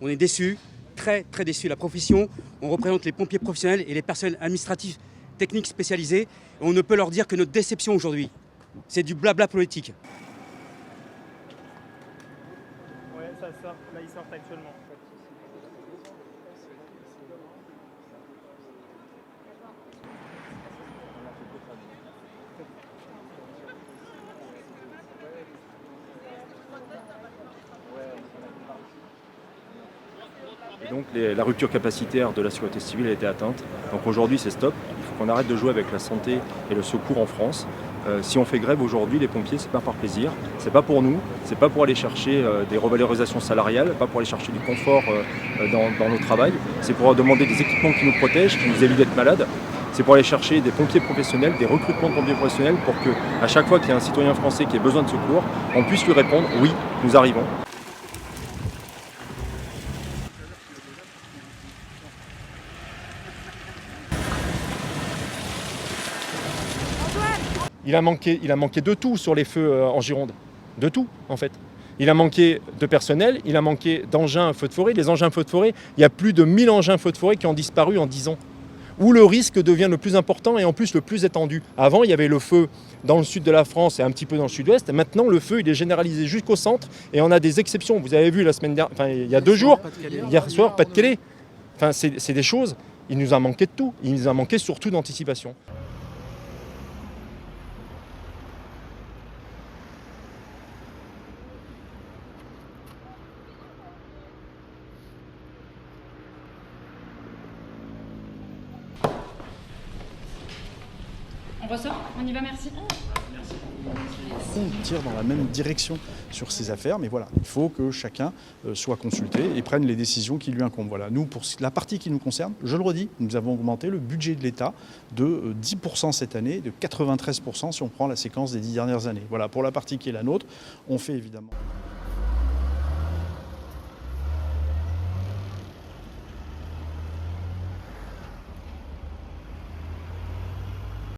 On est déçus, très très déçus. La profession, on représente les pompiers professionnels et les personnels administratifs techniques spécialisés. Et on ne peut leur dire que notre déception aujourd'hui. C'est du blabla politique. Ouais, ça sort. Là, ils sortent actuellement. Et donc la rupture capacitaire de la sécurité civile a été atteinte. Donc aujourd'hui c'est stop. Il faut qu'on arrête de jouer avec la santé et le secours en France. Si on fait grève aujourd'hui, les pompiers, c'est pas par plaisir, c'est pas pour nous, c'est pas pour aller chercher des revalorisations salariales, pas pour aller chercher du confort dans nos travails, c'est pour demander des équipements qui nous protègent, qui nous évitent d'être malades. C'est pour aller chercher des pompiers professionnels, des recrutements de pompiers professionnels pour qu'à chaque fois qu'il y a un citoyen français qui ait besoin de secours, on puisse lui répondre oui, nous arrivons. Il a manqué de tout sur les feux en Gironde, de tout en fait. Il a manqué de personnel, il a manqué d'engins feux de forêt. Les engins feux de forêt, il y a plus de 1000 engins feux de forêt qui ont disparu en 10 ans. Où le risque devient le plus important et en plus le plus étendu. Avant, il y avait le feu dans le sud de la France et un petit peu dans le sud-ouest. Maintenant, le feu, il est généralisé jusqu'au centre et on a des exceptions. Vous avez vu la semaine dernière, enfin, il y a 2 jours, hier soir, Pas-de-Calais. Enfin, c'est des choses, il nous a manqué de tout. Il nous a manqué surtout d'anticipation. On ressort? On y va, merci. On tire dans la même direction sur ces affaires, mais voilà, il faut que chacun soit consulté et prenne les décisions qui lui incombent. Voilà. Nous, pour la partie qui nous concerne, je le redis, nous avons augmenté le budget de l'État de 10% cette année, de 93% si on prend la séquence des 10 dernières années. Voilà, pour la partie qui est la nôtre, on fait évidemment...